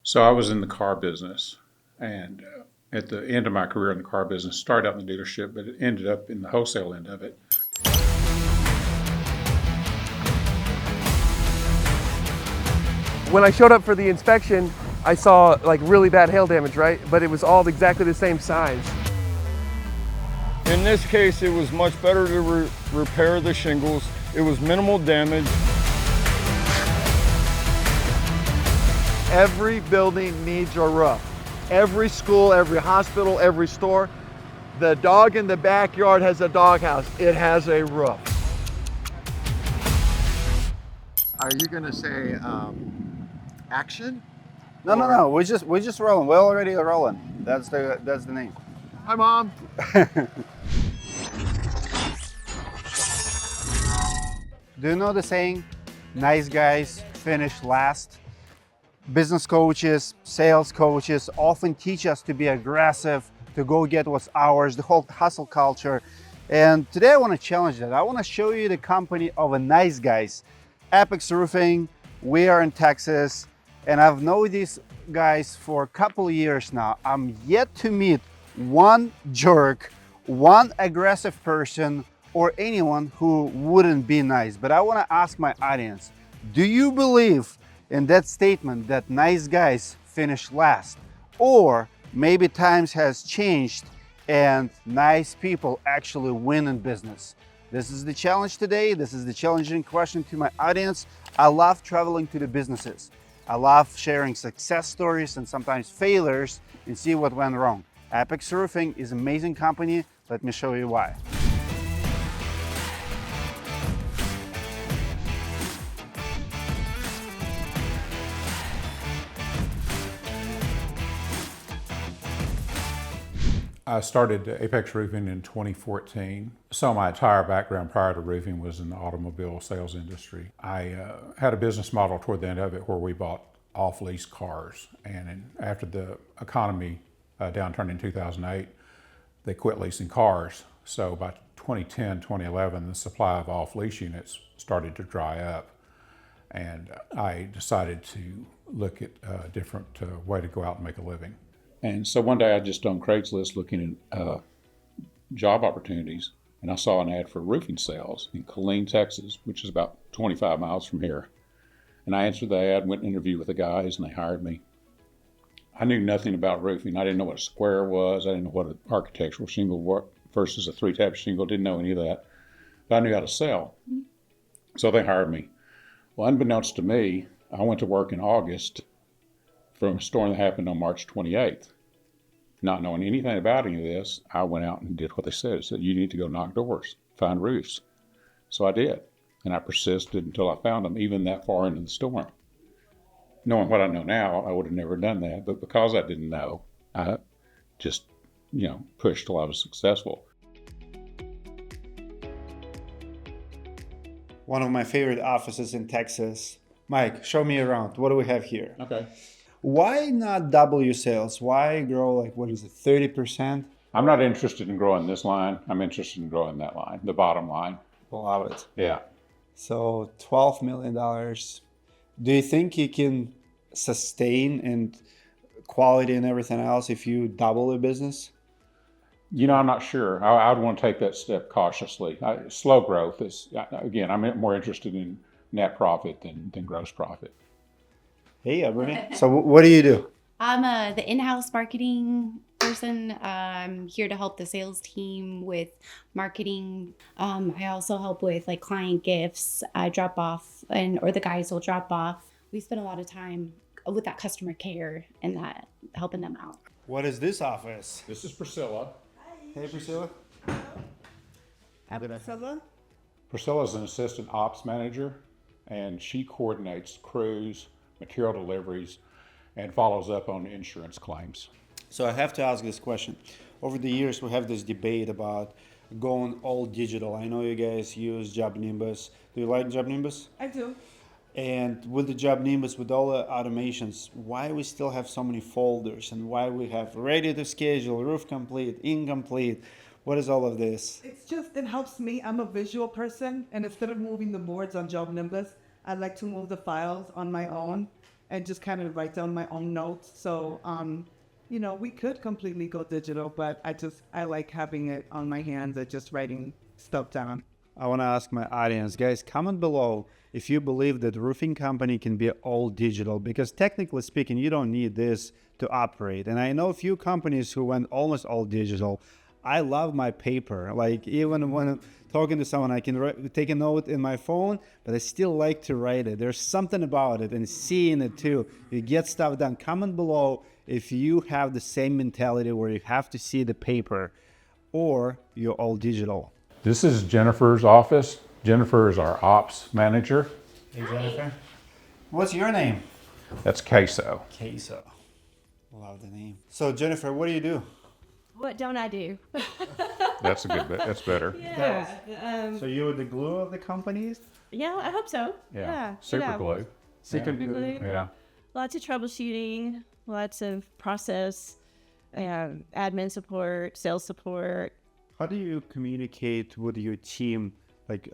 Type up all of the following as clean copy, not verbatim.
So I was in the car business, and at the end of my career in the car business, started out in the dealership, but it ended up in the wholesale end of it. When I showed up for the inspection, I saw like really bad hail damage, right? But it was all exactly the same size. In this case, it was much better to repair the shingles. It was minimal damage. Every building needs a roof. Every school, every hospital, every store. The dog in the backyard has a doghouse. It has a roof. Are you gonna say action? No. We're just rolling. We're already rolling. That's the name. Hi, Mom. Do you know the saying, nice guys finish last? Business coaches, sales coaches often teach us to be aggressive, to go get what's ours, the whole hustle culture. And today I want to challenge that. I want to show you the company of a nice guys, Apex Roofing. We are in Texas, and I've known these guys for a couple of years now. I'm yet to meet one jerk, one aggressive person, or anyone who wouldn't be nice. But I want to ask my audience, do you believe in that statement that nice guys finish last? Or maybe times has changed and nice people actually win in business? This is the challenge today. This is the challenging question to my audience. I love traveling to the businesses. I love sharing success stories and sometimes failures and see what went wrong. Apex Roofing is an amazing company. Let me show you why. I started Apex Roofing in 2014. So my entire background prior to roofing was in the automobile sales industry. I had a business model toward the end of it where we bought off-lease cars. And after the economy downturn in 2008, they quit leasing cars. So by 2010, 2011, the supply of off-lease units started to dry up. And I decided to look at a different way to go out and make a living. And so one day I just on Craigslist looking at job opportunities, and I saw an ad for roofing sales in Cochran, Texas, which is about 25 miles from here. And I answered the ad, went and interviewed with the guys, and they hired me. I knew nothing about roofing. I didn't know what a square was. I didn't know what an architectural shingle was versus a three-tab shingle. Didn't know any of that. But I knew how to sell. So they hired me. Well, unbeknownst to me, I went to work in August from a storm that happened on March 28th. Not knowing anything about any of this, I went out and did what they said. It said, you need to go knock doors, find roofs. So I did. And I persisted until I found them, even that far into the storm. Knowing what I know now, I would have never done that. But because I didn't know, I just, pushed till I was successful. One of my favorite offices in Texas. Mike, show me around. What do we have here? Okay. Why not double your sales? Why grow 30%? I'm not interested in growing this line. I'm interested in growing that line, the bottom line. Love it. Yeah. So $12 million. Do you think you can sustain and quality and everything else if you double the business? I'm not sure. I would want to take that step cautiously. Slow growth is, again, I'm more interested in net profit than gross profit. Hey, Ebony. So what do you do? I'm the in-house marketing person. I'm here to help the sales team with marketing. I also help with client gifts. I drop off or the guys will drop off. We spend a lot of time with that customer care and that helping them out. What is this office? This is Priscilla. Hey, Priscilla. Priscilla? Priscilla's an assistant ops manager, and she coordinates crews, material deliveries, and follows up on insurance claims. So I have to ask this question. Over the years, we have this debate about going all digital. I know you guys use Job Nimbus. Do you like Job Nimbus? I do. And with the Job Nimbus, with all the automations, why we still have so many folders and why we have ready to schedule, roof complete, incomplete? What is all of this? It helps me. I'm a visual person, and instead of moving the boards on Job Nimbus, I like to move the files on my own. and just kind of write down my own notes. So, you know, we could completely go digital, but I like having it on my hands and just writing stuff down. I want to ask my audience, guys, comment below if you believe that roofing company can be all digital, because technically speaking, you don't need this to operate. And I know a few companies who went almost all digital. I love my paper. Like even when I'm talking to someone, I can take a note in my phone, but I still like to write it. There's something about it and seeing it too. You get stuff done. Comment below if you have the same mentality where you have to see the paper or you're all digital. This is Jennifer's office. Jennifer is our ops manager. Hey, Jennifer. What's your name? That's Queso. Queso. Love the name. So, Jennifer, what do you do? What don't I do? That's a good bit. That's better. Yeah. So you're the glue of the companies? Yeah, I hope so. Yeah. Super yeah. glue. Secret Super glue. Yeah. Lots of troubleshooting, lots of process, admin support, sales support. How do you communicate with your team, like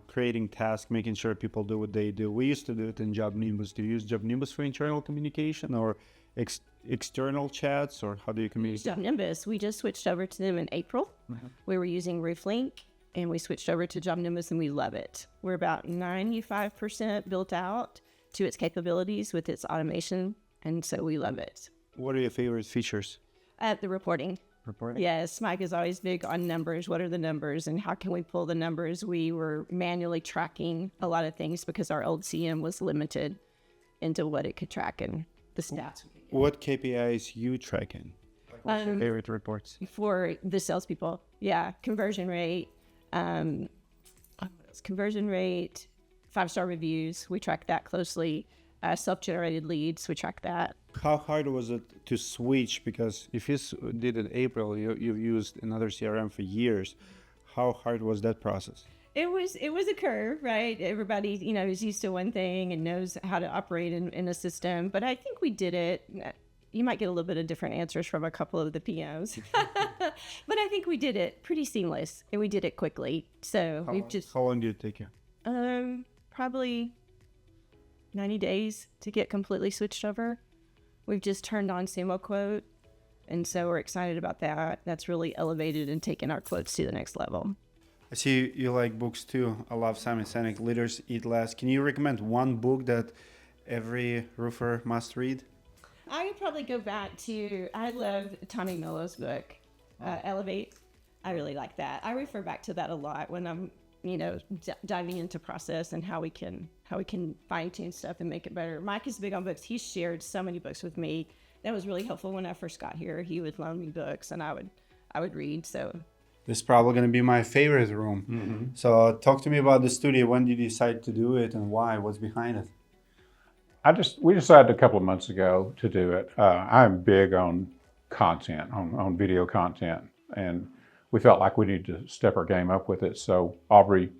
creating tasks, making sure people do what they do? We used to do it in Job Nimbus. Do you use Job Nimbus for internal communication or external chats, or how do you communicate? Job Nimbus, we just switched over to them in April. We were using RoofLink, and we switched over to Job Nimbus, and we love it. We're about 95% built out to its capabilities with its automation, and so we love it. What are your favorite features? The reporting. Yes, Mike is always big on numbers. What are the numbers and how can we pull the numbers? We were manually tracking a lot of things because our old CM was limited into what it could track and the stats. What KPIs you tracking? Favorite reports? For the salespeople, yeah, conversion rate, 5-star reviews, we track that closely. Self-generated leads, we track that. How hard was it to switch? Because if you did it in April, you've used another CRM for years. How hard was that process? It was a curve, right? Everybody, is used to one thing and knows how to operate in a system. But I think we did it. You might get a little bit of different answers from a couple of the PMs. But I think we did it pretty seamless and we did it quickly. So How long did it take you? Probably 90 days to get completely switched over. We've just turned on Sumo Quote, and so we're excited about that. That's really elevated and taken our quotes to the next level. I see you like books too. I love Simon Sinek, Leaders Eat Last. Can you recommend one book that every roofer must read? I would probably go back to, I love Tommy Mello's book, Elevate. I really like that. I refer back to that a lot when I'm diving into process and how we can fine tune stuff and make it better. Mike is big on books. He shared so many books with me. That was really helpful when I first got here. He would loan me books and I would read. So this is probably going to be my favorite room. Mm-hmm. So talk to me about the studio. When did you decide to do it and why? What's behind it? We decided a couple of months ago to do it. I'm big on content, on video content, and we felt like we needed to step our game up with it. So Aubrey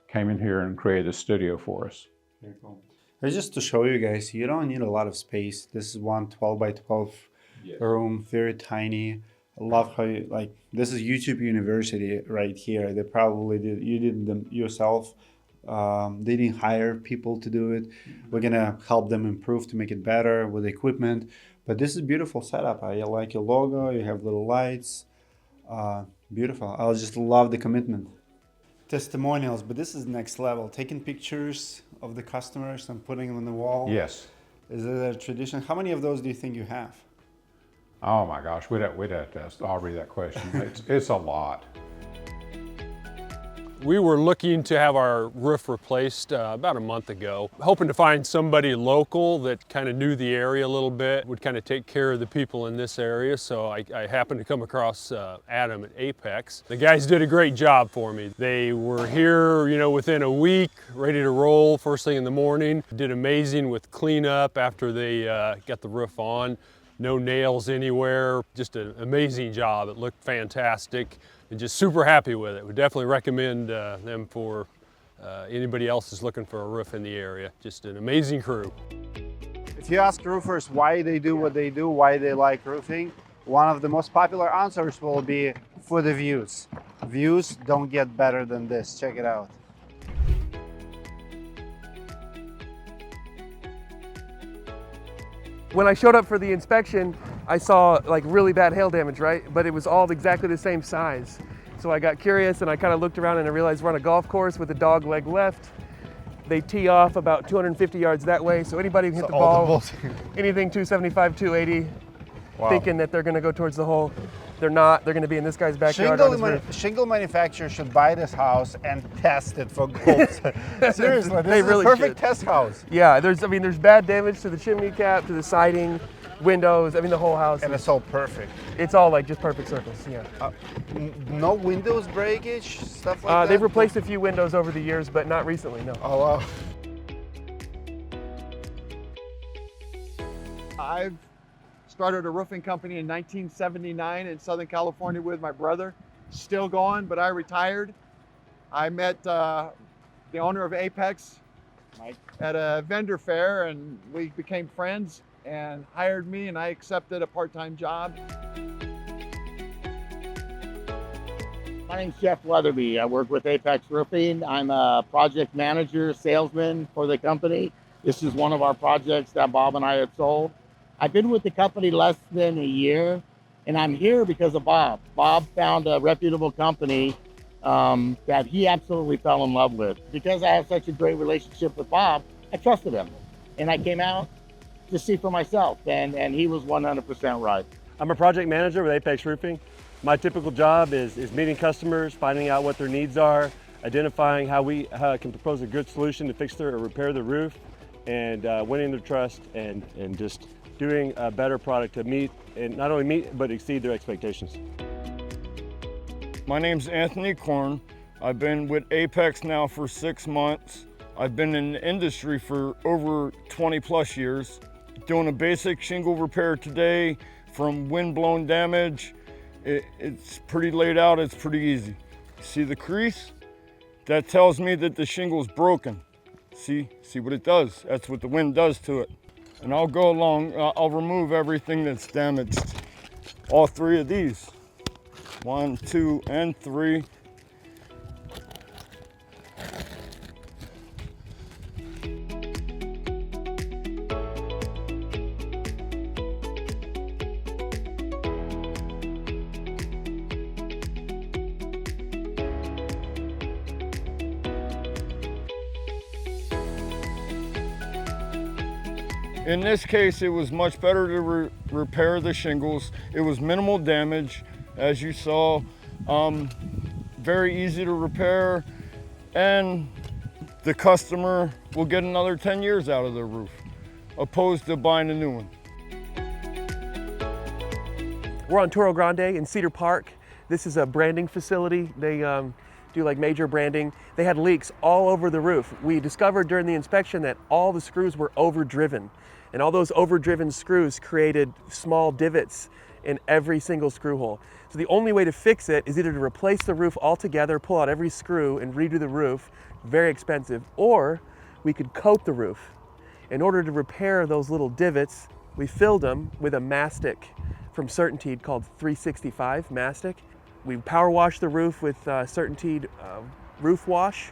came in here and created a studio for us. Very cool. Just to show you guys, you don't need a lot of space. This is one 12 by 12 room, very tiny. I love how this is YouTube University right here. They probably you did them yourself. They didn't hire people to do it. We're gonna help them improve to make it better with equipment. But this is a beautiful setup. I like your logo. You have little lights. Beautiful. I just love the commitment. Testimonials, but this is next level. Taking pictures of the customers and putting them on the wall. Yes. Is it a tradition? How many of those do you think you have? Oh my gosh, we'd have to ask Aubrey that question. It's a lot. We were looking to have our roof replaced about a month ago, hoping to find somebody local that kind of knew the area a little bit, would kind of take care of the people in this area. So I happened to come across Adam at Apex. The guys did a great job for me. They were here, within a week, ready to roll first thing in the morning. Did amazing with cleanup after they got the roof on. No nails anywhere, just an amazing job. It looked fantastic. And just super happy with it. Would definitely recommend them for anybody else who's looking for a roof in the area. Just an amazing crew. If you ask roofers why they do what they do, why they like roofing, one of the most popular answers will be for the views. Views don't get better than this. Check it out. When I showed up for the inspection, I saw like really bad hail damage, right? But it was all exactly the same size. So I got curious and I kind of looked around and I realized we're on a golf course with a dog leg left. They tee off about 250 yards that way. So anybody who hit the ball, anything 275, 280, thinking that they're gonna go towards the hole, they're not. They're gonna be in this guy's backyard. Shingle manufacturer should buy this house and test it for gold. Seriously, this is really a perfect should. test house. Yeah, there's bad damage to the chimney cap, to the siding, windows, the whole house. And it's all perfect. It's all like just perfect circles, yeah. No windows breakage, stuff like that? They've replaced a few windows over the years, but not recently, no. Oh, wow. I've started a roofing company in 1979 in Southern California with my brother. Still going, but I retired. I met the owner of Apex at a vendor fair, and we became friends and hired me, and I accepted a part-time job. My name's Jeff Weatherby. I work with Apex Roofing. I'm a project manager, salesman for the company. This is one of our projects that Bob and I had sold. I've been with the company less than a year, and I'm here because of Bob. Bob found a reputable company that he absolutely fell in love with. Because I have such a great relationship with Bob, I trusted him. And I came out to see for myself, and he was 100% right. I'm a project manager with Apex Roofing. My typical job is meeting customers, finding out what their needs are, identifying how we can propose a good solution to fix or repair the roof, and winning their trust and just doing a better product to meet, and not only meet, but exceed their expectations. My name's Anthony Cochran. I've been with Apex now for 6 months. I've been in the industry for over 20 plus years. Doing a basic shingle repair today from wind-blown damage. It's pretty laid out, it's pretty easy. See the crease? That tells me that the shingle's broken. See what it does? That's what the wind does to it. And I'll go along, I'll remove everything that's damaged. All 3 of these. 1, 2, and 3. In this case, it was much better to repair the shingles. It was minimal damage, as you saw, very easy to repair, and the customer will get another 10 years out of their roof, opposed to buying a new one. We're on Toro Grande in Cedar Park. This is a branding facility. They do like major branding. They had leaks all over the roof. We discovered during the inspection that all the screws were overdriven, and all those overdriven screws created small divots in every single screw hole. So the only way to fix it is either to replace the roof altogether, pull out every screw and redo the roof, very expensive, or we could coat the roof. In order to repair those little divots, we filled them with a mastic from Certainteed called 365 mastic. We power washed the roof with Certainteed roof wash,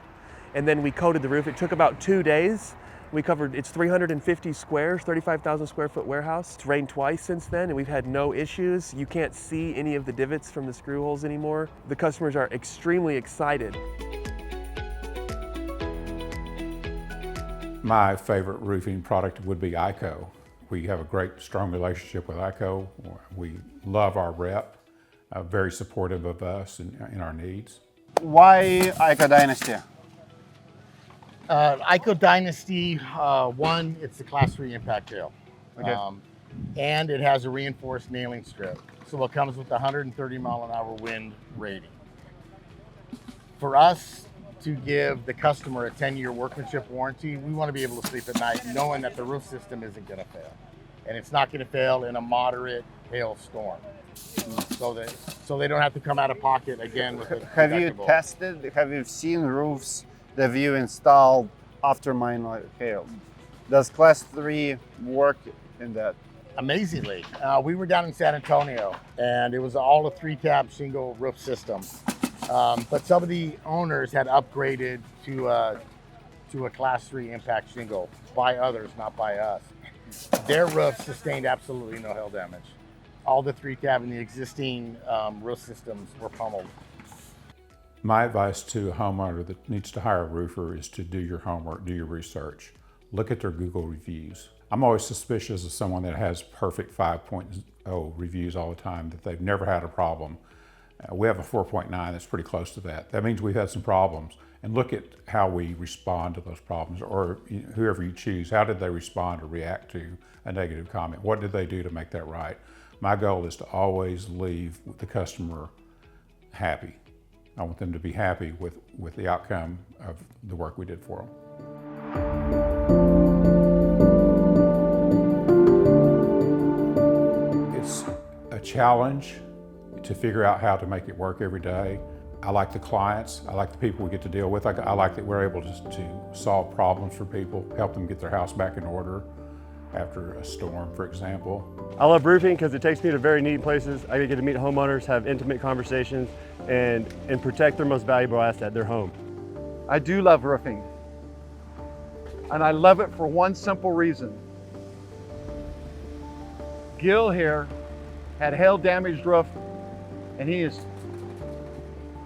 and then we coated the roof. It took about 2 days. We covered, it's 350 squares, 35,000 square foot warehouse. It's rained twice since then, and we've had no issues. You can't see any of the divots from the screw holes anymore. The customers are extremely excited. My favorite roofing product would be ICO. We have a great, strong relationship with ICO. We love our rep, very supportive of us and our needs. Why ICO Dynasty? ICO Dynasty, one, it's the Class 3 impact hail. Okay. And it has a reinforced nailing strip. So it comes with 130 mile an hour wind rating. For us to give the customer a 10-year workmanship warranty, we want to be able to sleep at night knowing that the roof system isn't going to fail. And it's not going to fail in a moderate hail storm. So they don't have to come out of pocket again with a Have you tested, have you seen roofs that you installed after minor hail? Does Class 3 work in that? Amazingly. We were down in San Antonio, and it was all a 3-tab shingle roof system. But some of the owners had upgraded to a Class 3 impact shingle by others, not by us. Their roof sustained absolutely no hail damage. All the 3 cabin, the existing roof systems were pummeled. My advice to a homeowner that needs to hire a roofer is to do your homework, do your research. Look at their Google reviews. I'm always suspicious of someone that has perfect 5.0 reviews all the time, that they've never had a problem. We have a 4.9 that's pretty close to that. That means we've had some problems. And look at how we respond to those problems, or whoever you choose, how did they respond or react to a negative comment? What did they do to make that right? My goal is to always leave the customer happy. I want them to be happy with the outcome of the work we did for them. It's a challenge to figure out how to make it work every day. I like the clients, I like the people we get to deal with. I like that we're able to solve problems for people, help them get their house back in order after a storm, for example. I love roofing because it takes me to very neat places. I get to meet homeowners, have intimate conversations, and protect their most valuable asset, their home. I do love roofing. And I love it for one simple reason. Gil here had hail damaged roof, and he is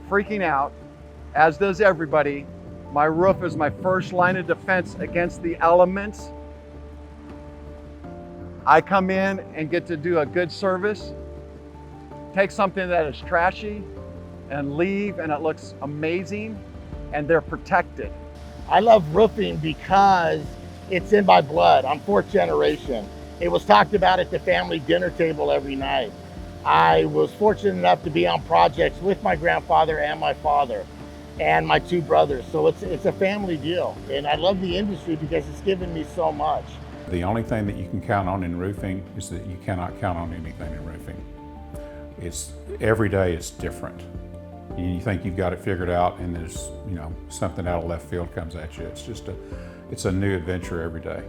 freaking out, as does everybody. My roof is my first line of defense against the elements. I come in and get to do a good service, take something that is trashy and leave, and it looks amazing, and they're protected. I love roofing because it's in my blood. I'm 4th generation. It was talked about at the family dinner table every night. I was fortunate enough to be on projects with my grandfather and my father and my 2 brothers. So it's a family deal. And I love the industry because it's given me so much. The only thing that you can count on in roofing is that you cannot count on anything in roofing. Every day it's different. You think you've got it figured out, and there's something out of left field comes at you. It's a new adventure every day.